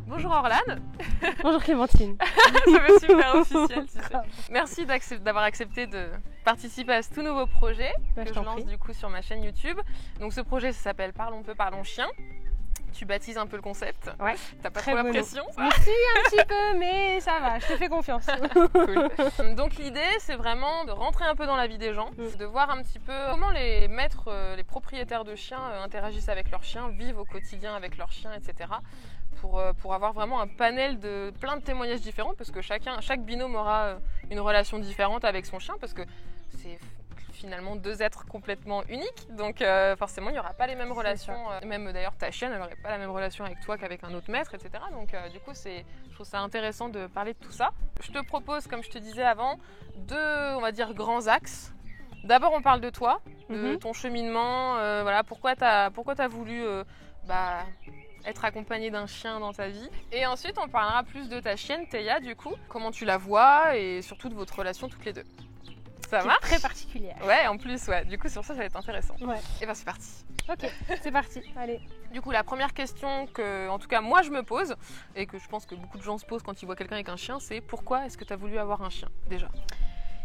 Bonjour Orlane. Bonjour Clémentine. Ça fait super officiel, tu sais. Merci d'avoir accepté de participer à ce tout nouveau projet que je lance du coup sur ma chaîne YouTube. Donc ce projet ça s'appelle Parlons peu, parlons chien. Tu baptises un peu le concept. Ouais. T'as pas trop la pression? Si, un petit peu, mais ça va, je te fais confiance. Cool. Donc l'idée, c'est vraiment de rentrer un peu dans la vie des gens, de voir un petit peu comment les maîtres, les propriétaires de chiens interagissent avec leurs chiens, vivent au quotidien avec leurs chiens, etc. Pour avoir vraiment un panel de plein de témoignages différents, parce que chaque binôme aura une relation différente avec son chien, parce que c'est finalement deux êtres complètement uniques, donc forcément il n'y aura pas les mêmes relations, même d'ailleurs ta chienne elle n'aurait pas la même relation avec toi qu'avec un autre maître, etc. Donc du coup je trouve ça intéressant de parler de tout ça. Je te propose, comme je te disais avant, deux, on va dire, grands axes. D'abord on parle de toi, de ton cheminement, voilà, pourquoi t'as voulu être accompagnée d'un chien dans ta vie. Et ensuite on parlera plus de ta chienne Théa, du coup, comment tu la vois et surtout de votre relation toutes les deux. Ça marche ? Très particulière. Ouais, en plus, ouais. Du coup, sur ça va être intéressant. Ouais. Et ben c'est parti. Ok, c'est parti. Allez. Du coup, la première question que, en tout cas, moi je me pose, et que je pense que beaucoup de gens se posent quand ils voient quelqu'un avec un chien, c'est pourquoi est-ce que tu as voulu avoir un chien, déjà ?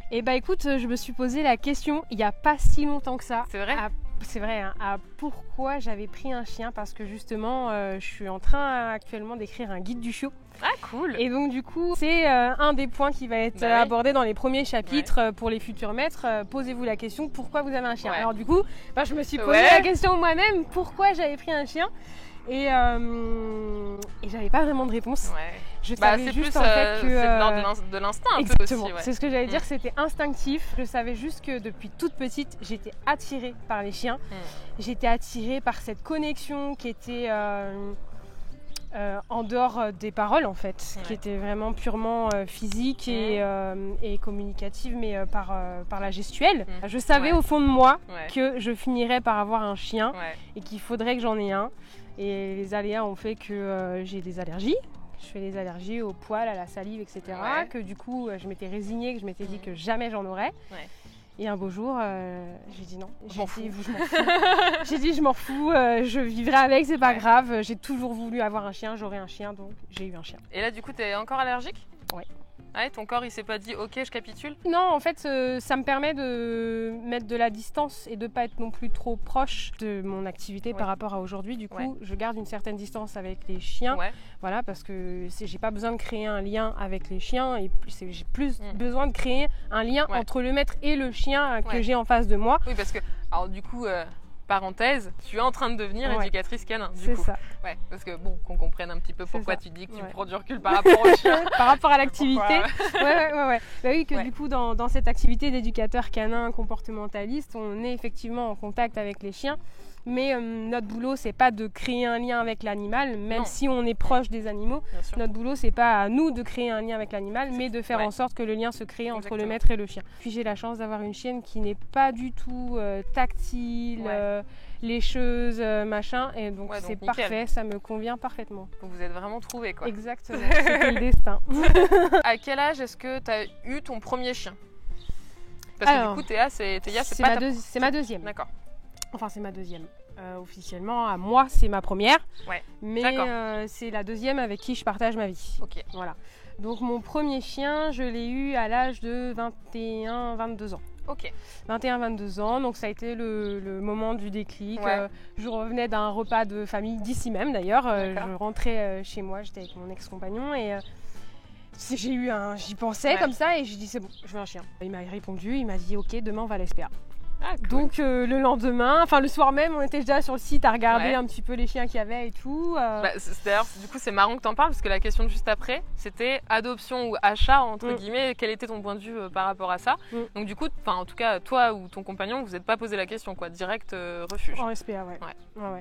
Eh bah écoute, je me suis posé la question il n'y a pas si longtemps que ça. C'est vrai ? C'est vrai, hein, à pourquoi j'avais pris un chien, parce que justement, je suis en train actuellement d'écrire un guide du chiot. Ah cool. Et donc du coup, c'est un des points qui va être abordé dans les premiers chapitres pour les futurs maîtres. Posez-vous la question, pourquoi vous avez un chien ? Alors du coup, je me suis posé la question moi-même, pourquoi j'avais pris un chien ? Et j'avais pas vraiment de réponse. Ouais. Je savais juste plus, en fait que... c'est de l'instinct un exactement. peu aussi. Ouais. C'est ce que j'allais dire, c'était instinctif. Je savais juste que depuis toute petite, j'étais attirée par les chiens. J'étais attirée par cette connexion qui était en dehors des paroles en fait, qui était vraiment purement physique et communicative, mais par la gestuelle. Je savais au fond de moi que je finirais par avoir un chien et qu'il faudrait que j'en ai un. Et les aléas ont fait que j'ai des allergies. Je fais des allergies au poil, à la salive, etc. Que du coup, je m'étais résignée, que je m'étais dit que jamais j'en aurais. Et un beau jour, j'ai dit non. J'ai dit je m'en fous, je vivrai avec, c'est pas grave. J'ai toujours voulu avoir un chien, j'aurai un chien, donc j'ai eu un chien. Et là, du coup, t'es encore allergique ? Ouais. Ouais, ton corps il s'est pas dit ok je capitule? Non, en fait ça me permet de mettre de la distance et de pas être non plus trop proche de mon activité par rapport à aujourd'hui. Du coup je garde une certaine distance avec les chiens, voilà, parce que j'ai pas besoin de créer un lien avec les chiens et j'ai plus besoin de créer un lien entre le maître et le chien que j'ai en face de moi. Oui, parce que alors du coup parenthèse, tu es en train de devenir éducatrice canin, du coup. C'est ça. Ouais, parce que bon, qu'on comprenne un petit peu pourquoi tu dis que tu prends du recul par rapport au chien. Par rapport à l'activité. Ouais. Bah oui, que du coup, dans cette activité d'éducateur canin comportementaliste, on est effectivement en contact avec les chiens. Mais notre boulot, c'est pas de créer un lien avec l'animal, même si on est proche des animaux. Notre boulot, c'est pas à nous de créer un lien avec l'animal, mais de faire en sorte que le lien se crée entre le maître et le chien. Puis j'ai la chance d'avoir une chienne qui n'est pas du tout tactile, lécheuse, machin, et donc c'est parfait, ça me convient parfaitement. Donc vous êtes vraiment trouvés, quoi. Exactement, c'était le destin. À quel âge est-ce que tu as eu ton premier chien? Parce que du coup, Théa, c'est ma deuxième. D'accord. Enfin, c'est ma deuxième. Officiellement, à moi, c'est ma première. Mais c'est la deuxième avec qui je partage ma vie. Ok. Voilà. Donc, mon premier chien, je l'ai eu à l'âge de 21-22 ans. Ok. 21-22 ans, donc ça a été le moment du déclic. Je revenais d'un repas de famille d'ici même d'ailleurs. Je rentrais chez moi, j'étais avec mon ex-compagnon et... j'y pensais comme ça et j'ai dit c'est bon, je veux un chien. Il m'a répondu, il m'a dit ok, demain on va à l'SPA. Ah, cool. Donc le lendemain, enfin le soir même, on était déjà sur le site à regarder un petit peu les chiens qu'il y avait et tout. D'ailleurs, du coup, c'est marrant que tu en parles parce que la question de juste après, c'était adoption ou achat, entre guillemets. Quel était ton point de vue par rapport à ça? Donc du coup, en tout cas, toi ou ton compagnon, vous n'êtes pas posé la question, quoi. Direct refuge. En SPA, ouais.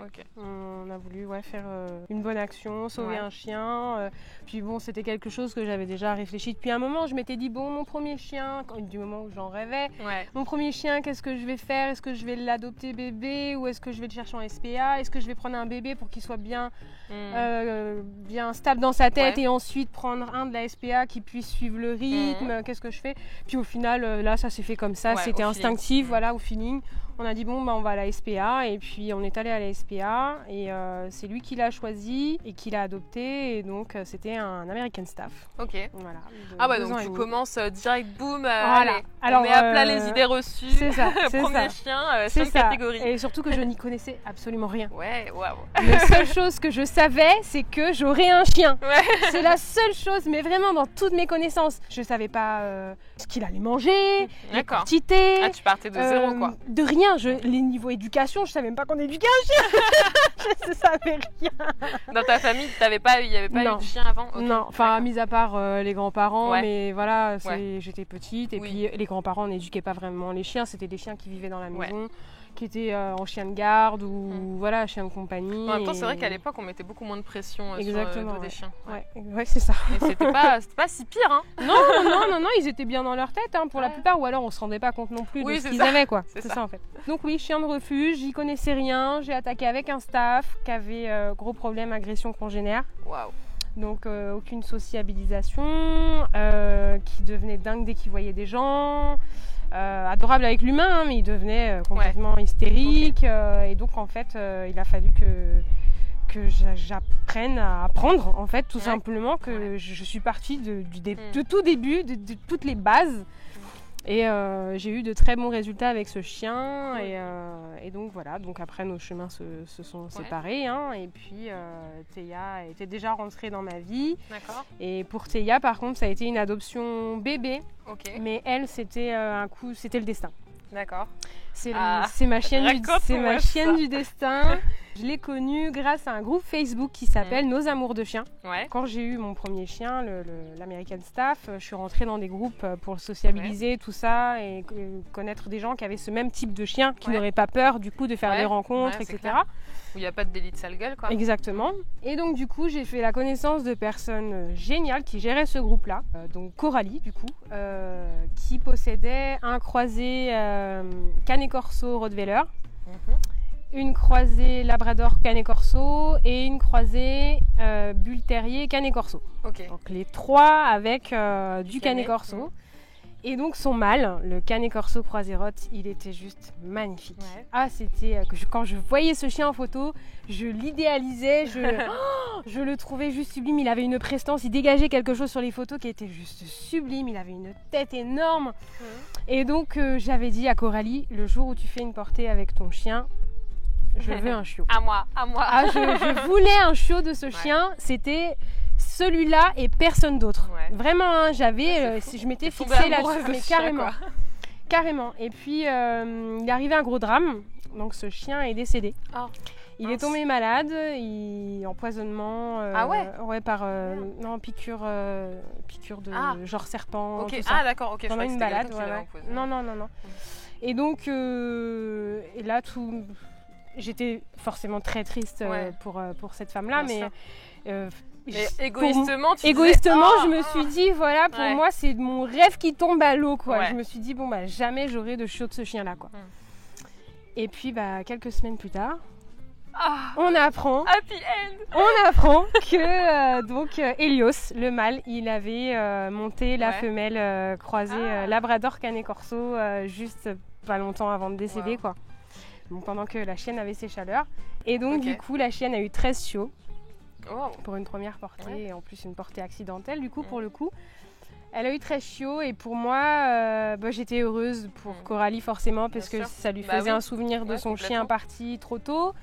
Okay. On a voulu faire une bonne action, sauver un chien. Puis bon, c'était quelque chose que j'avais déjà réfléchi depuis un moment. Je m'étais dit, bon, mon premier chien, du moment où j'en rêvais, mon premier chien, qu'est-ce que je vais faire? Est-ce que je vais l'adopter bébé ou est-ce que je vais le chercher en SPA? Est-ce que je vais prendre un bébé pour qu'il soit bien stable dans sa tête et ensuite prendre un de la SPA qui puisse suivre le rythme? Qu'est-ce que je fais? Puis au final, là, ça s'est fait comme ça. C'était instinctif, au feeling. On a dit bon on va à la SPA et puis on est allé à la SPA et c'est lui qui l'a choisi et qui l'a adopté et donc c'était un American Staff. Ok. Voilà. Donc tu commences direct boom. Voilà. Allez, alors, on met à plat les idées reçues. C'est ça. Premier chien, chien de catégorie. Et surtout que je n'y connaissais absolument rien. Ouais, waouh. La seule chose que je savais, c'est que j'aurais un chien. Ouais. C'est la seule chose, mais vraiment dans toutes mes connaissances. Je savais pas ce qu'il allait manger, les quantités. Ah, tu partais de zéro quoi. De rien. Les niveaux éducation, je savais même pas qu'on éduquait un chien. Je ne savais rien. Dans ta famille, il n'y avait pas eu de chien avant? Non, enfin, mis à part les grands-parents, mais voilà, j'étais petite et puis les grands-parents n'éduquaient pas vraiment les chiens. C'était des chiens qui vivaient dans la maison, qui étaient en chien de garde ou voilà, chien de compagnie. En même temps, c'est vrai qu'à l'époque, on mettait beaucoup moins de pression sur le dos des chiens. Ouais, c'est ça. Et c'était pas si pire, hein. Non, ils étaient bien dans leur tête pour la plupart, ou alors on se rendait pas compte non plus de ce qu'ils avaient, quoi. C'est ça en fait. Donc oui, chien de refuge, j'y connaissais rien. J'ai attaqué avec un staff qui avait gros problème, agression congénère. Waouh. Donc aucune sociabilisation, qui devenait dingue dès qu'il voyait des gens. Adorable avec l'humain, mais il devenait complètement hystérique. Et donc en fait, il a fallu que j'apprenne à apprendre, en fait, tout simplement, que je suis partie de tout début, de toutes les bases. Et j'ai eu de très bons résultats avec ce chien. Et donc voilà, donc après nos chemins se sont séparés. Et puis Théa était déjà rentrée dans ma vie. D'accord. Et pour Théa, par contre, ça a été une adoption bébé. Okay. Mais elle, c'était c'était le destin. D'accord. C'est ma chienne, du destin. Je l'ai connue grâce à un groupe Facebook qui s'appelle Nos Amours de Chiens. Ouais. Quand j'ai eu mon premier chien, l'American Staff, je suis rentrée dans des groupes pour sociabiliser tout ça et connaître des gens qui avaient ce même type de chien, qui n'auraient pas peur du coup de faire des rencontres, etc. Clair. Où il n'y a pas de délit de sale gueule, quoi. Exactement. Et donc du coup, j'ai fait la connaissance de personnes géniales qui géraient ce groupe-là. Donc Coralie, du coup, qui possédait un croisé Canet Corso Rottweiler, une croisée Labrador Canet Corso et une croisée Bull Terrier Canet Corso. Okay. Donc les trois avec du Canet Corso. Et donc son mâle, le Canet Corso croisé Rott, il était juste magnifique. Ouais. Ah, c'était quand je voyais ce chien en photo, je l'idéalisais, je le trouvais juste sublime. Il avait une prestance, il dégageait quelque chose sur les photos qui était juste sublime. Il avait une tête énorme. Et donc j'avais dit à Coralie, le jour où tu fais une portée avec ton chien, je veux un chiot. À moi. Ah, je voulais un chiot de ce chien. C'était celui-là et personne d'autre. Ouais. Vraiment, je m'étais fixée là-dessus, mais carrément. Et puis, il est arrivé un gros drame. Donc, ce chien est décédé. Oh, il est tombé malade, empoisonnement. Par piqûre de genre serpent. Okay. Tout ça. Ah, d'accord, ok. Pendant une balade. Non. Et donc, et là, j'étais forcément très triste pour cette femme-là, mais égoïstement, je me suis dit, voilà, pour moi, c'est mon rêve qui tombe à l'eau, quoi. Ouais. Je me suis dit, jamais j'aurai de chiot de ce chien-là, quoi. Et puis, quelques semaines plus tard, on apprend que Helios, le mâle, il avait monté la femelle croisée Labrador Canet Corso juste pas longtemps avant de décéder, quoi. Donc, pendant que la chienne avait ses chaleurs. Et donc, du coup, la chienne a eu 13 chiots pour une première portée, et en plus une portée accidentelle, du coup, pour le coup. Elle a eu 13 chiots, et pour moi, j'étais heureuse pour Coralie, forcément, parce que ça lui faisait un souvenir de son chien parti trop tôt.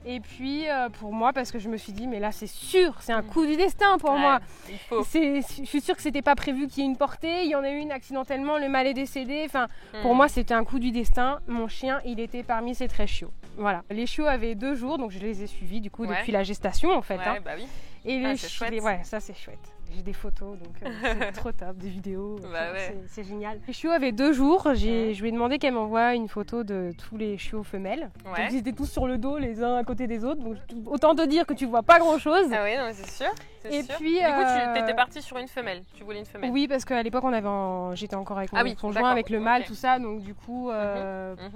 Et puis, pour moi, parce que je me suis dit, mais là, c'est sûr, c'est un coup du destin pour moi. Je suis sûre que c'était pas prévu qu'il y ait une portée. Il y en a eu une accidentellement, le mâle est décédé. Enfin, pour moi, c'était un coup du destin. Mon chien, il était parmi ces 13 chiots. Voilà. Les chiots avaient 2 jours, donc je les ai suivis, du coup, depuis la gestation, en fait. Et ça, c'est chouette. J'ai des photos, donc c'est trop top, des vidéos, c'est génial. Les chiots avaient 2 jours, je lui ai demandé qu'elle m'envoie une photo de tous les chiots femelles. Donc ils étaient tous sur le dos, les uns à côté des autres, donc autant te dire que tu vois pas grand chose. Ah oui, non, c'est sûr. Puis, du coup, tu étais partie sur une femelle, tu voulais une femelle. Oui, parce qu'à l'époque, j'étais encore avec mon conjoint, avec le mâle, tout ça, donc du coup,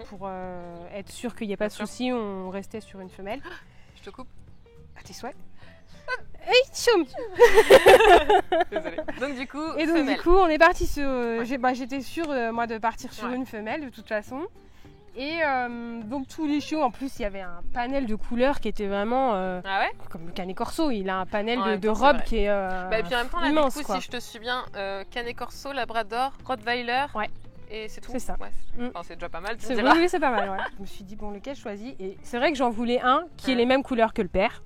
pour être sûr qu'il n'y ait pas de soucis, on restait sur une femelle. Je te coupe. À tes souhaits. Désolée. Donc du coup, on est parti sur. J'étais sûre moi de partir sur une femelle de toute façon. Et donc tous les chiots, en plus il y avait un panel de couleurs qui était vraiment comme le Canet Corso, il a un panel de robes qui est et puis en même temps, là, immense, du coup, si je te suis bien, Canet Corso, Labrador, Rottweiler, et c'est tout. C'est ça. Enfin, c'est déjà pas mal, tu oui, c'est pas mal, Je me suis dit, bon, lequel je choisis? Et c'est vrai que j'en voulais un qui ait les mêmes couleurs que le père.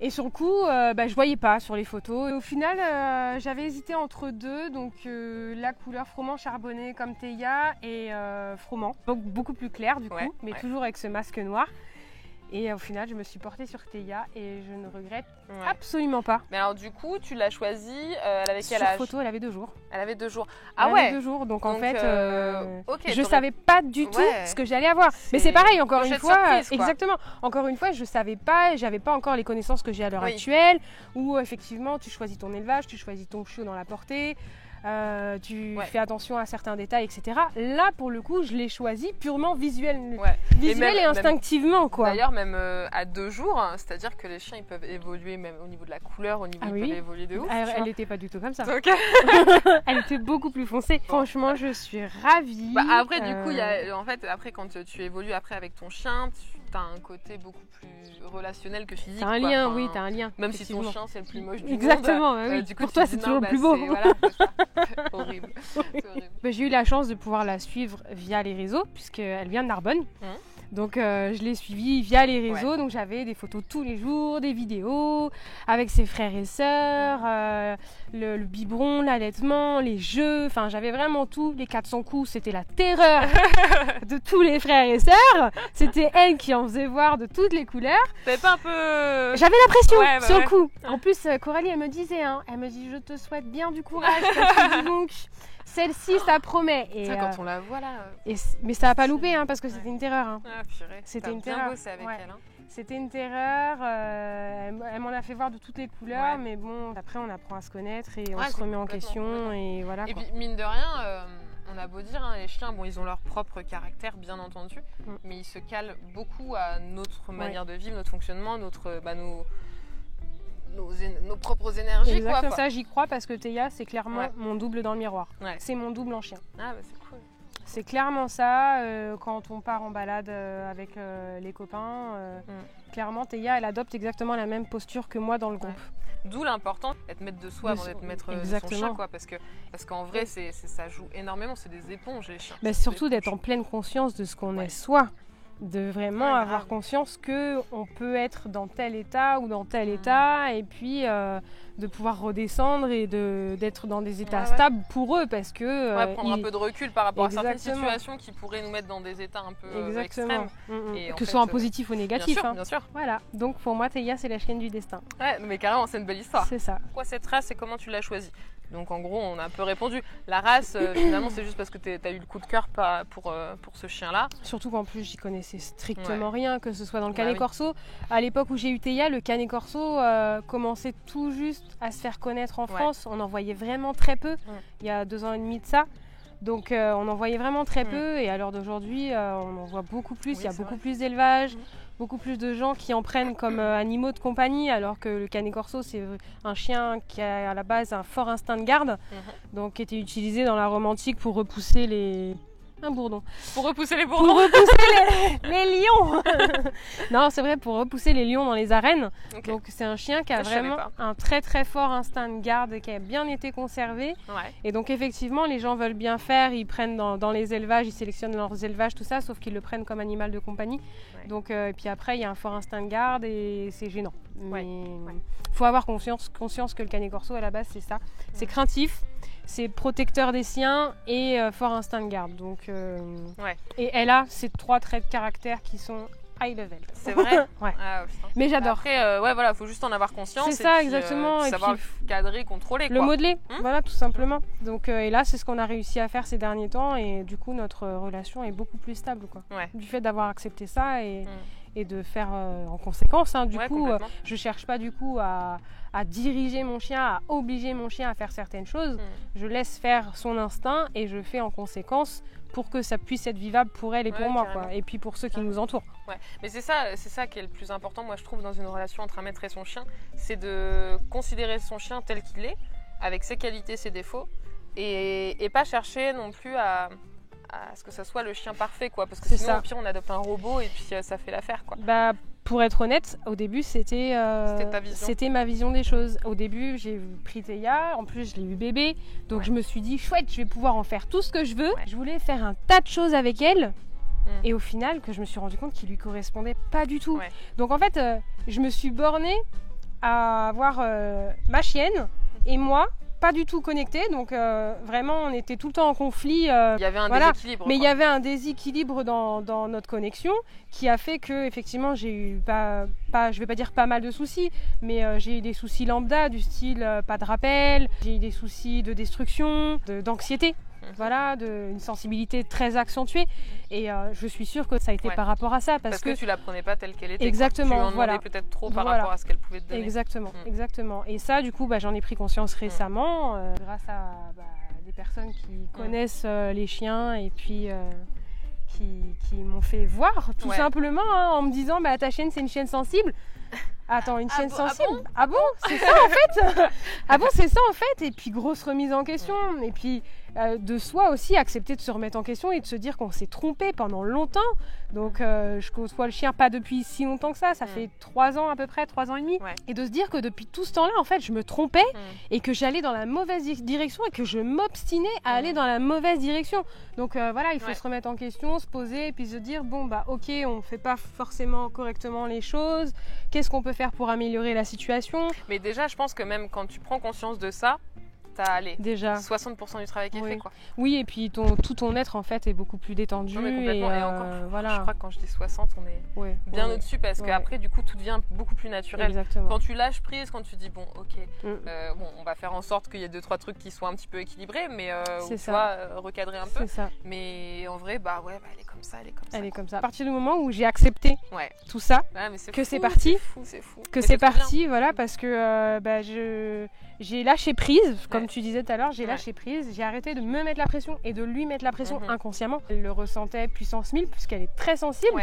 Et sur le coup, je voyais pas sur les photos. Et au final, j'avais hésité entre deux, donc la couleur froment charbonné comme Théia et froment, donc beaucoup plus clair du coup, mais toujours avec ce masque noir. Et au final, je me suis portée sur Théia et je ne regrette absolument pas. Mais alors du coup, tu l'as choisie, elle avait quel âge? Sur photo, elle avait 2 jours. Elle avait 2 jours. Elle avait 2 jours, donc en fait, je savais pas du tout ce que j'allais avoir. Mais c'est pareil, encore une fois, exactement. Encore une fois, je savais pas, j'avais pas encore les connaissances que j'ai à l'heure actuelle, où effectivement, tu choisis ton élevage, tu choisis ton chiot dans la portée. Tu fais attention à certains détails, etc. Là, pour le coup, je l'ai choisi purement visuel et instinctivement, quoi. D'ailleurs, même à 2 jours, c'est-à-dire que les chiens, ils peuvent évoluer même au niveau de la couleur, au niveau ils peuvent évoluer de ouf. Elle n'était pas du tout comme ça. Elle était beaucoup plus foncée. Franchement, je suis ravie. Après, du coup, en fait, après, quand tu évolues après avec ton chien, tu as un côté beaucoup plus relationnel que physique. T'as un lien, t'as un lien. Même si ton chien, c'est le plus moche du monde. Exactement, du coup, pour toi, c'est toujours le plus beau. Horrible. J'ai eu la chance de pouvoir la suivre via les réseaux, puisqu'elle vient de Narbonne. Donc je l'ai suivie via les réseaux, donc j'avais des photos tous les jours, des vidéos avec ses frères et sœurs, le biberon, l'allaitement, les jeux, enfin j'avais vraiment tout, les 400 coups, c'était la terreur de tous les frères et sœurs, c'était elle qui en faisait voir de toutes les couleurs. T'avais pas un peu... J'avais la pression sur le coup. En plus Coralie elle me disait, elle me dit je te souhaite bien du courage, parce que donc... Celle-ci, ça promet. Et ça, quand on la voit là. Mais ça n'a pas loupé, parce que c'était une terreur. C'était une terreur. Bossé avec elle. C'était une terreur. Elle m'en a fait voir de toutes les couleurs, mais bon, après on apprend à se connaître et on se remet en question et voilà. Et puis mine de rien, on a beau dire, les chiens, bon, ils ont leur propre caractère, bien entendu, mais ils se calent beaucoup à notre manière de vivre, notre fonctionnement, nos propres énergies. Exactement, ça j'y crois parce que Théia c'est clairement mon double dans le miroir. C'est mon double en chien. C'est cool. C'est clairement ça, quand on part en balade avec les copains, clairement Théia elle adopte exactement la même posture que moi dans le groupe. D'où l'important d'être maître de soi avant d'être maître de son chien, parce qu'en vrai ça joue énormément, c'est des éponges les chiens. Surtout d'être en pleine conscience de ce qu'on est soi. De vraiment avoir conscience qu'on peut être dans tel état ou dans tel état et puis de pouvoir redescendre et d'être dans des états stables pour eux parce que... prendre un peu de recul par rapport à certaines situations qui pourraient nous mettre dans des états un peu extrêmes. Et que ce soit en positif ou négatif. Bien sûr. Voilà, donc pour moi Théia c'est la chienne du destin. Mais carrément c'est une belle histoire. C'est ça. Pourquoi cette race et comment tu l'as choisie? Donc en gros, on a un peu répondu. La race, finalement, c'est juste parce que tu as eu le coup de cœur pour ce chien-là. Surtout qu'en plus, j'y connaissais strictement rien, que ce soit dans le Canet Corso. À l'époque où j'ai eu Théia, le Canet Corso commençait tout juste à se faire connaître en France. On en voyait vraiment très peu, il y a 2 ans et demi de ça. Donc on en voyait vraiment très peu et à l'heure d'aujourd'hui, on en voit beaucoup plus. Il y a beaucoup plus d'élevage. Beaucoup plus de gens qui en prennent comme animaux de compagnie, alors que le Canet Corso, c'est un chien qui a à la base un fort instinct de garde, donc qui était utilisé dans la Rome antique pour repousser les... Un bourdon. Pour repousser les bourdons. Pour repousser les lions. Non, c'est vrai, pour repousser les lions dans les arènes. Donc c'est un chien qui a vraiment un très très fort instinct de garde qui a bien été conservé. Et donc effectivement, les gens veulent bien faire, ils prennent dans les élevages, ils sélectionnent leurs élevages, tout ça, sauf qu'ils le prennent comme animal de compagnie. Donc, et puis après, il y a un fort instinct de garde et c'est gênant. Mais faut avoir conscience que le Canet Corso, à la base, c'est ça. C'est craintif. C'est protecteur des siens et fort instinct de garde. Donc, et elle a ces 3 traits de caractère qui sont high level. C'est vrai. Mais j'adore. Après, faut juste en avoir conscience. C'est ça, exactement. Et savoir cadrer, contrôler. Le modeler, voilà, tout simplement. Donc, et là, c'est ce qu'on a réussi à faire ces derniers temps. Et du coup, notre relation est beaucoup plus stable, du fait d'avoir accepté ça et de faire en conséquence. Du coup, je cherche pas du coup à diriger mon chien, à obliger mon chien à faire certaines choses. Je laisse faire son instinct et je fais en conséquence pour que ça puisse être vivable pour elle et pour moi, et puis pour ceux qui nous entourent. Mais c'est ça qui est le plus important, moi je trouve, dans une relation entre un maître et son chien, c'est de considérer son chien tel qu'il est, avec ses qualités, ses défauts, et pas chercher non plus à à ce que ça soit le chien parfait, quoi. Parce que sinon, ça. Au pire, on adopte un robot et puis ça fait l'affaire, quoi. Pour être honnête, au début, c'était ma vision des choses. Au début, j'ai pris Théa, en plus, je l'ai eu bébé. Donc, je me suis dit, chouette, je vais pouvoir en faire tout ce que je veux. Je voulais faire un tas de choses avec elle. Et au final, que je me suis rendu compte qu'il lui correspondait pas du tout. Donc, en fait, je me suis bornée à avoir ma chienne et moi, pas du tout connectés, donc vraiment on était tout le temps en conflit. Il y avait un déséquilibre. Mais il y avait un déséquilibre dans notre connexion qui a fait que effectivement j'ai eu je vais pas dire pas mal de soucis, mais j'ai eu des soucis lambda du style pas de rappel, j'ai eu des soucis de destruction, d'anxiété. Voilà, une sensibilité très accentuée. Et je suis sûre que ça a été par rapport à ça. Parce que tu la prenais pas telle qu'elle était. Exactement. Tu en demandais peut-être trop par rapport à ce qu'elle pouvait te donner. Exactement. Et ça, du coup, j'en ai pris conscience récemment grâce à des personnes qui connaissent les chiens et puis qui m'ont fait voir tout simplement en me disant ta chienne, c'est une chienne sensible. Attends, une chienne sensible ? Ah bon, c'est ça en fait. Ah bon, c'est ça en fait. Et puis grosse remise en question. Et puis de soi aussi, accepter de se remettre en question et de se dire qu'on s'est trompé pendant longtemps. Donc je côtoie le chien pas depuis si longtemps que ça fait 3 ans à peu près, 3 ans et demi. Et de se dire que depuis tout ce temps-là, en fait, je me trompais et que j'allais dans la mauvaise direction et que je m'obstinais à aller dans la mauvaise direction. Donc voilà, il faut se remettre en question, se poser et puis se dire ok, on fait pas forcément correctement les choses. Qu'est-ce qu'on peut faire pour améliorer la situation ? Mais déjà, je pense que même quand tu prends conscience de ça, déjà 60% du travail qui est fait, quoi. Oui, et puis tout ton être en fait est beaucoup plus détendu. Et encore, je crois que quand je dis 60, on est bien au-dessus parce qu'après du coup tout devient beaucoup plus naturel. Exactement. Quand tu lâches prise, quand tu dis on va faire en sorte qu'il y ait 2-3 trucs qui soient un petit peu équilibrés, mais recadrer un peu. Ça. Mais en vrai, elle est comme ça, elle est comme ça. À partir du moment où j'ai accepté tout ça, c'est parti, c'est parti, voilà, parce que j'ai lâché prise, comme tu disais tout à l'heure, j'ai lâché prise, j'ai arrêté de me mettre la pression et de lui mettre la pression inconsciemment. Elle le ressentait puissance 1000 puisqu'elle est très sensible.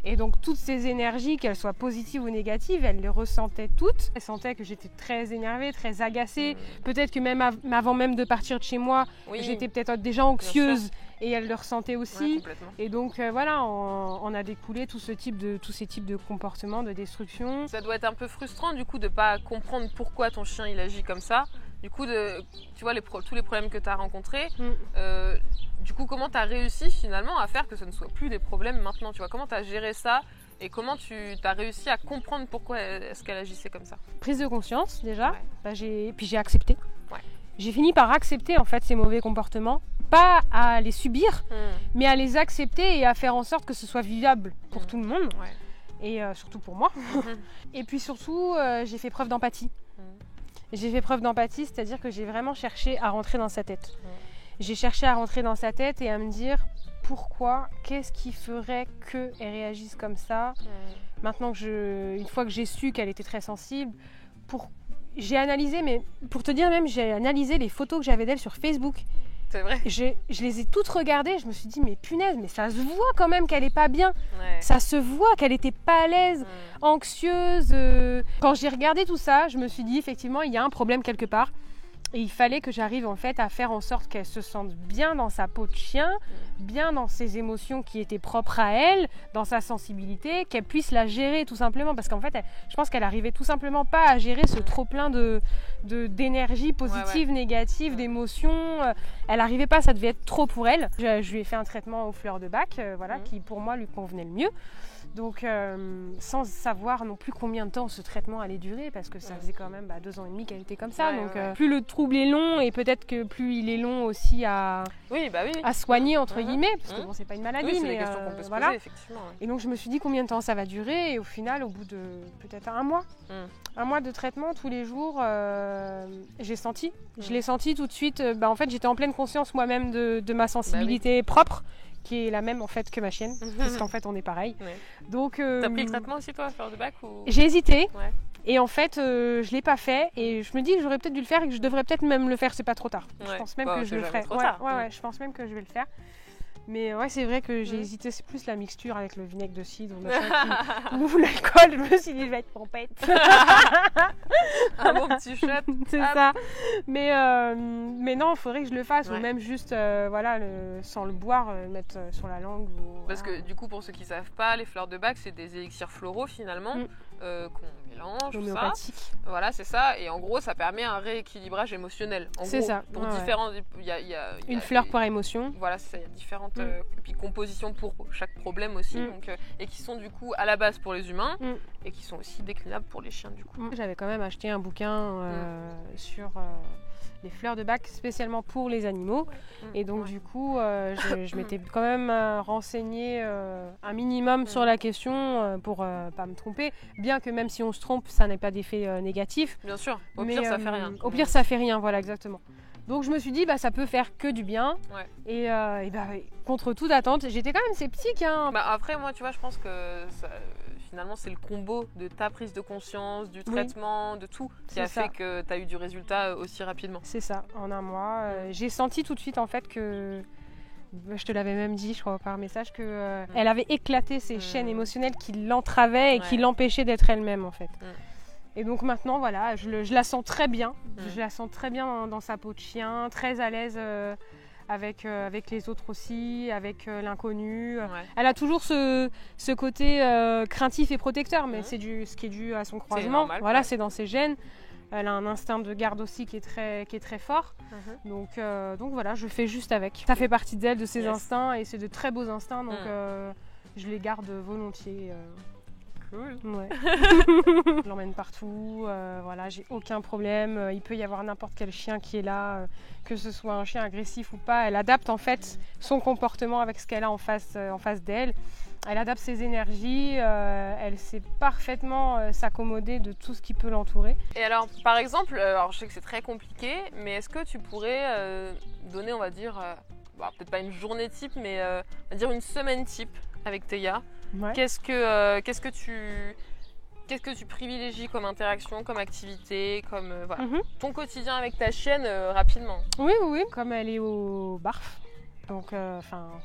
Et donc toutes ces énergies, qu'elles soient positives ou négatives, elle les ressentait toutes. Elle sentait que j'étais très énervée, très agacée. Peut-être que même avant même de partir de chez moi, j'étais peut-être déjà anxieuse. Et elle le ressentait aussi. Et donc on a découlé tous ces types de comportements, de destruction. Ça doit être un peu frustrant du coup de pas comprendre pourquoi ton chien il agit comme ça. Du coup, tu vois tous les problèmes que tu as rencontrés, du coup, comment tu as réussi finalement à faire que ce ne soit plus des problèmes maintenant, tu vois ? Comment tu as géré ça et comment tu as réussi à comprendre pourquoi est-ce qu'elle agissait comme ça ? Prise de conscience déjà, puis j'ai accepté. J'ai fini par accepter en fait ces mauvais comportements, pas à les subir, mais à les accepter et à faire en sorte que ce soit vivable pour tout le monde et surtout pour moi. Et puis surtout, j'ai fait preuve d'empathie. J'ai fait preuve d'empathie, c'est-à-dire que j'ai vraiment cherché à rentrer dans sa tête. J'ai cherché à rentrer dans sa tête et à me dire pourquoi, qu'est-ce qui ferait qu'elle réagisse comme ça. Maintenant une fois que j'ai su qu'elle était très sensible, j'ai analysé, mais pour te dire même, j'ai analysé les photos que j'avais d'elle sur Facebook. C'est vrai. Je les ai toutes regardées, je me suis dit mais punaise, mais ça se voit quand même qu'elle est pas bien. Ça se voit qu'elle était pas à l'aise, anxieuse. Quand j'ai regardé tout ça, je me suis dit effectivement il y a un problème quelque part. Et il fallait que j'arrive en fait à faire en sorte qu'elle se sente bien dans sa peau de chien, bien dans ses émotions qui étaient propres à elle, dans sa sensibilité, qu'elle puisse la gérer tout simplement. Parce qu'en fait, je pense qu'elle arrivait tout simplement pas à gérer ce trop plein d'énergie positive, négative, d'émotions. Elle n'arrivait pas, ça devait être trop pour elle. Je lui ai fait un traitement aux fleurs de bac, qui pour moi lui convenait le mieux. Donc sans savoir non plus combien de temps ce traitement allait durer, parce que ça faisait quand même 2 ans et demi qu'elle était comme ça. Donc plus le trouble est long, et peut-être que plus il est long aussi à soigner entre guillemets, parce que c'est pas une maladie, mais des questions qu'on peut se poser, effectivement. Et donc je me suis dit combien de temps ça va durer, et au final au bout de peut-être un mois de traitement tous les jours, j'ai senti, je l'ai senti tout de suite. En fait j'étais en pleine conscience moi-même de ma sensibilité propre, qui est la même en fait que ma chienne, parce qu'en fait on est pareil. Donc t'as pris le traitement aussi toi à fleur de bac ou... J'ai hésité et en fait je l'ai pas fait, et je me dis que j'aurais peut-être dû le faire et que je devrais peut-être même le faire, c'est pas trop tard. Je pense même que je le ferai. Je pense même que je vais le faire. Mais ouais, c'est vrai que j'ai hésité, c'est plus la mixture avec le vinaigre de cidre ou l'alcool. Je me suis dit, je vais être pompette. Un bon petit shot. C'est ça. Mais non, il faudrait que je le fasse. Ou même juste, sans le boire, le mettre sur la langue. Parce que du coup, pour ceux qui ne savent pas, les fleurs de bac, c'est des élixirs floraux finalement. Qu'on mélange, homéopathique. Ça. Voilà, c'est ça. Et en gros, ça permet un rééquilibrage émotionnel. C'est ça. Pour différents... Il y a une fleur par émotion. Voilà, c'est ça. Il y a différentes puis compositions pour chaque problème aussi. Donc, et qui sont du coup à la base pour les humains et qui sont aussi déclinables pour les chiens du coup. J'avais quand même acheté un bouquin sur... les fleurs de bac spécialement pour les animaux et donc du coup je m'étais quand même renseignée un minimum sur la question pour pas me tromper, bien que même si on se trompe ça n'ait pas d'effet négatif. Bien sûr, au pire ça fait rien. Au pire ça fait rien, voilà exactement. Donc je me suis dit ça peut faire que du bien et contre toute attente j'étais quand même sceptique. Après moi tu vois je pense que finalement, c'est le combo de ta prise de conscience, du traitement, de tout qui a fait que tu as eu du résultat aussi rapidement. C'est ça, en un mois. J'ai senti tout de suite en fait que, je te l'avais même dit, je crois, par message, qu'elle avait éclaté ces chaînes émotionnelles qui l'entravaient et qui l'empêchaient d'être elle-même en fait. Et donc maintenant, voilà, je la sens très bien. Je la sens très bien dans sa peau de chien, très à l'aise avec les autres aussi, avec l'inconnu. Elle a toujours ce côté craintif et protecteur, mais c'est ce qui est dû à son croisement. C'est normal, c'est dans ses gènes. Elle a un instinct de garde aussi qui est très fort. Donc voilà, je fais juste avec. Ça fait partie d'elle, de ses instincts, et c'est de très beaux instincts, donc je les garde volontiers. Cool. Ouais. Je l'emmène partout, j'ai aucun problème. Il peut y avoir n'importe quel chien qui est là, que ce soit un chien agressif ou pas. Elle adapte en fait son comportement avec ce qu'elle a en face d'elle. Elle adapte ses énergies, elle sait parfaitement s'accommoder de tout ce qui peut l'entourer. Et alors, par exemple, je sais que c'est très compliqué, mais est-ce que tu pourrais donner, on va dire, peut-être pas une journée type, mais on va dire une semaine type avec Théa? Qu'est-ce que tu privilégies comme interaction, comme activité, comme ton quotidien avec ta chienne rapidement? Oui, comme elle est au barf. Donc,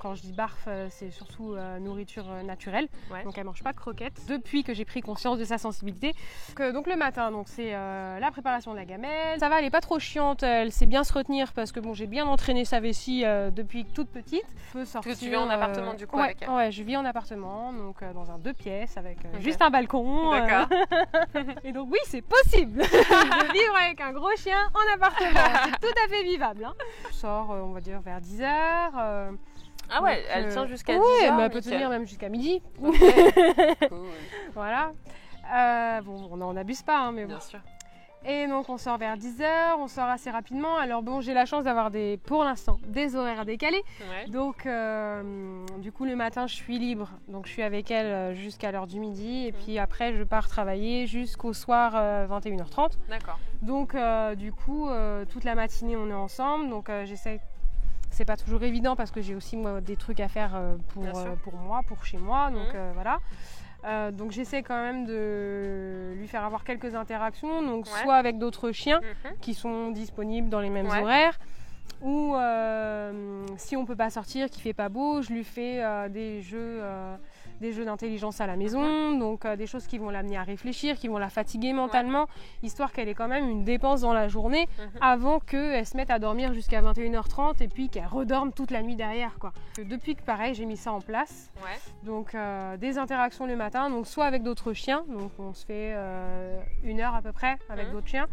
quand je dis barf, c'est surtout nourriture naturelle. Donc, elle ne mange pas de croquettes. Depuis que j'ai pris conscience de sa sensibilité. Donc, le matin, c'est la préparation de la gamelle. Ça va, elle n'est pas trop chiante. Elle sait bien se retenir parce que j'ai bien entraîné sa vessie depuis toute petite. Parce que tu vis en appartement du coup avec elle? Ouais, je vis en appartement, donc dans un 2 pièces avec juste un balcon. D'accord. Et donc, oui, c'est possible de vivre avec un gros chien en appartement. C'est tout à fait vivable. Je sors, on va dire, vers 10h. Ah ouais, elle tient jusqu'à 10h. Oui, elle peut tenir même jusqu'à midi. Okay. Cool. Voilà. On n'en abuse pas, mais bon. Bien sûr. Et donc on sort vers 10h, on sort assez rapidement. Alors j'ai la chance d'avoir pour l'instant des horaires décalés. Donc du coup le matin je suis libre, donc je suis avec elle jusqu'à l'heure du midi et puis après je pars travailler jusqu'au soir 21h30. D'accord. Donc du coup toute la matinée on est ensemble, donc j'essaie. C'est pas toujours évident parce que j'ai aussi moi des trucs à faire pour moi, pour chez moi, donc voilà. Donc j'essaie quand même de lui faire avoir quelques interactions, donc soit avec d'autres chiens qui sont disponibles dans les mêmes horaires, ou si on peut pas sortir, qu'il fait pas beau, je lui fais des jeux d'intelligence à la maison, donc des choses qui vont l'amener à réfléchir, qui vont la fatiguer mentalement, histoire qu'elle ait quand même une dépense dans la journée avant qu'elle se mette à dormir jusqu'à 21h30 et puis qu'elle redorme toute la nuit derrière, quoi. Depuis que pareil j'ai mis ça en place, donc des interactions le matin, donc soit avec d'autres chiens, donc on se fait 1 heure à peu près avec d'autres chiens,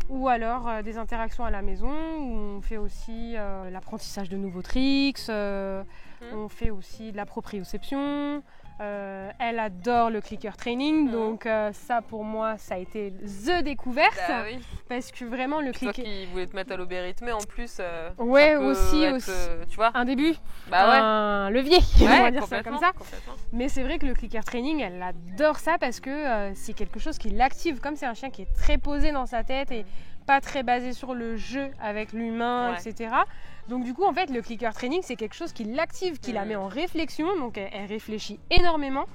ou alors des interactions à la maison où on fait aussi l'apprentissage de nouveaux tricks, on fait aussi de la proprioception. Elle adore le clicker training, donc ça pour moi ça a été the découverte, parce que vraiment le clicker. Toi qui voulais te mettre à l'eau-rythmé en plus. aussi, tu vois. Un début, un levier, on va dire ça comme ça. Mais c'est vrai que le clicker training, elle adore ça parce que c'est quelque chose qui l'active, comme c'est un chien qui est très posé dans sa tête et pas très basé sur le jeu avec l'humain, etc. Donc du coup, en fait, le clicker training, c'est quelque chose qui l'active, qui la met en réflexion. Donc elle réfléchit énormément.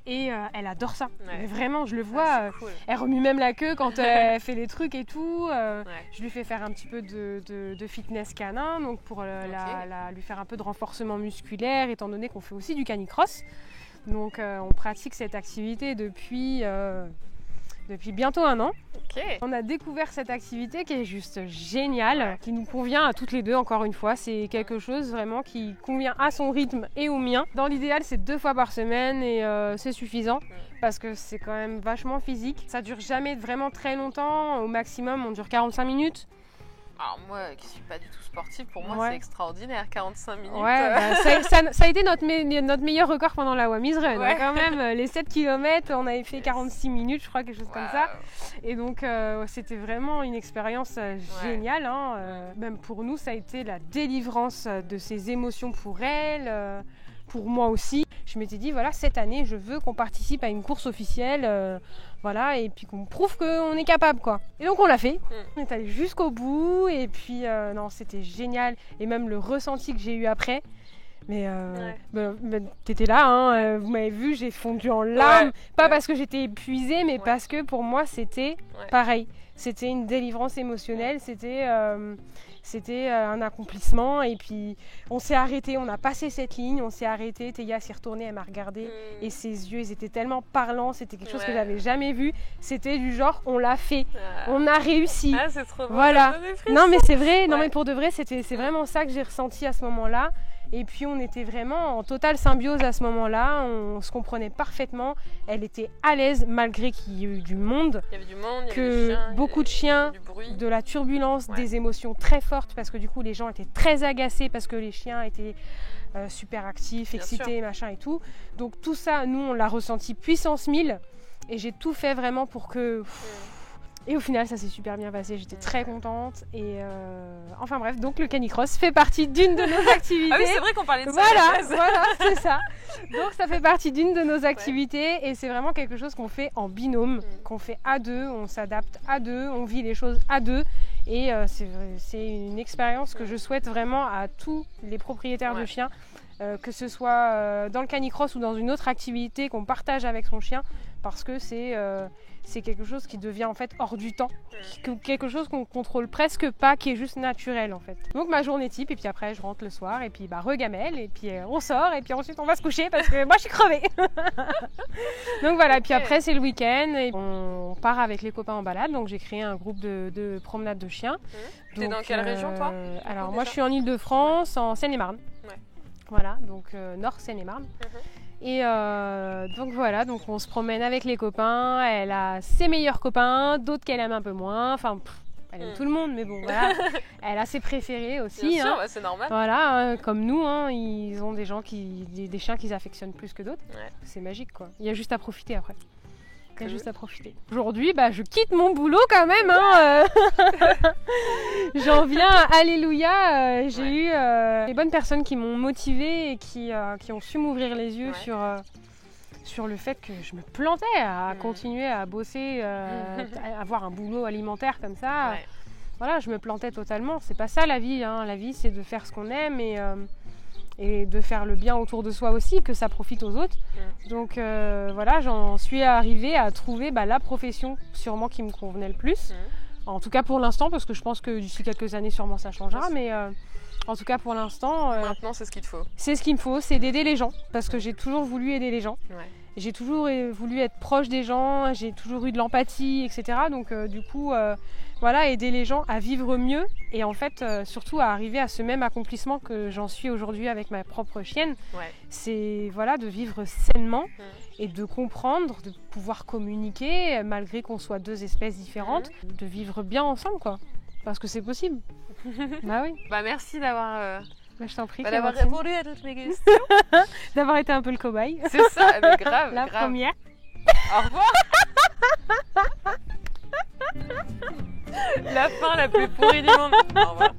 Et elle adore ça. Ouais. Mais vraiment, je le vois. Cool. Elle remue même la queue quand elle fait les trucs et tout. Je lui fais faire un petit peu de fitness canin, donc pour lui faire un peu de renforcement musculaire, étant donné qu'on fait aussi du canicross. Donc on pratique cette activité depuis bientôt 1 an. Okay. On a découvert cette activité qui est juste géniale, qui nous convient à toutes les deux, encore une fois. C'est quelque chose vraiment qui convient à son rythme et au mien. Dans l'idéal, c'est 2 fois par semaine et c'est suffisant parce que c'est quand même vachement physique. Ça dure jamais vraiment très longtemps. Au maximum, on dure 45 minutes. Alors moi qui suis pas du tout sportive, pour moi c'est extraordinaire, 45 minutes. Ouais, ça a été notre meilleur record pendant la Wami's Run. Ouais. Quand même, les 7 km, on avait fait 46 minutes, je crois, quelque chose comme ça. Et donc c'était vraiment une expérience géniale. Hein. Même pour nous, ça a été la délivrance de ces émotions pour elle. Pour moi aussi, je m'étais dit voilà, cette année je veux qu'on participe à une course officielle, voilà, et puis qu'on prouve qu'on est capable quoi. Et donc on l'a fait, on est allé jusqu'au bout et puis non, c'était génial et même le ressenti que j'ai eu après. Mais t'étais là, hein, vous m'avez vu, j'ai fondu en larmes, pas parce que j'étais épuisée, mais parce que pour moi c'était pareil. C'était une délivrance émotionnelle, c'était un accomplissement et puis on s'est arrêté, on a passé cette ligne, on s'est arrêté, Théa s'est retournée, elle m'a regardé et ses yeux ils étaient tellement parlants, c'était quelque chose que j'avais jamais vu, c'était du genre on l'a fait, on a réussi. Ah c'est trop beau, voilà. Non mais c'est vrai, non mais pour de vrai c'est vraiment ça que j'ai ressenti à ce moment-là. Et puis on était vraiment en totale symbiose à ce moment-là, on se comprenait parfaitement, elle était à l'aise malgré qu'il y ait eu du monde, il y avait du monde, il y avait des chiens, beaucoup de chiens, de la turbulence, des émotions très fortes parce que du coup les gens étaient très agacés parce que les chiens étaient super actifs, excités, machin et tout. Donc tout ça, nous on l'a ressenti puissance 1000 et j'ai tout fait vraiment pour que... Et au final, ça s'est super bien passé, j'étais très contente. Et enfin bref, donc le canicross fait partie d'une de nos activités. Ah oui, c'est vrai qu'on parlait de ça. Voilà, c'est ça. Donc ça fait partie d'une de nos activités et c'est vraiment quelque chose qu'on fait en binôme, qu'on fait à deux, on s'adapte à deux, on vit les choses à deux. Et c'est une expérience que je souhaite vraiment à tous les propriétaires de chiens, que ce soit dans le canicross ou dans une autre activité qu'on partage avec son chien, parce que c'est quelque chose qui devient en fait hors du temps, quelque chose qu'on contrôle presque pas, qui est juste naturel en fait. Donc ma journée type et puis après je rentre le soir et puis regamelle et puis on sort et puis ensuite on va se coucher parce que moi je suis crevée. Donc voilà, et puis après c'est le week-end et on part avec les copains en balade, donc j'ai créé un groupe de promenade de chiens. T'es dans quelle région toi? Alors moi je suis en Île-de-France, en Seine-et-Marne. Voilà, donc nord Seine-et-Marne. Et donc voilà, donc on se promène avec les copains, elle a ses meilleurs copains, d'autres qu'elle aime un peu moins, enfin elle aime tout le monde mais bon voilà, elle a ses préférés aussi. Bien sûr, hein. C'est normal. Voilà, comme nous, hein, ils ont des chiens qu'ils affectionnent plus que d'autres, c'est magique quoi, il y a juste à profiter après. Aujourd'hui, je quitte mon boulot quand même. Hein, j'en viens, alléluia. J'ai eu les bonnes personnes qui m'ont motivée et qui ont su m'ouvrir les yeux sur le fait que je me plantais à continuer à bosser, à avoir un boulot alimentaire comme ça. Voilà, je me plantais totalement. C'est pas ça la vie. Hein. La vie, c'est de faire ce qu'on aime et de faire le bien autour de soi aussi, que ça profite aux autres. Donc voilà, j'en suis arrivée à trouver la profession sûrement qui me convenait le plus. En tout cas pour l'instant, parce que je pense que d'ici quelques années sûrement ça changera, mais en tout cas pour l'instant... Maintenant c'est ce qu'il te faut. C'est ce qu'il me faut, c'est d'aider les gens, parce que j'ai toujours voulu aider les gens. J'ai toujours voulu être proche des gens, j'ai toujours eu de l'empathie, etc. Donc du coup... Voilà, aider les gens à vivre mieux et en fait surtout à arriver à ce même accomplissement que j'en suis aujourd'hui avec ma propre chienne. C'est voilà, de vivre sainement et de comprendre, de pouvoir communiquer malgré qu'on soit deux espèces différentes, de vivre bien ensemble quoi, parce que c'est possible. Bah oui. Merci d'avoir... je t'en prie. D'avoir répondu à toutes mes questions. D'avoir été un peu le cobaye. C'est ça, mais grave. La première. Au revoir. La fin la plus pourrie du monde. Au revoir.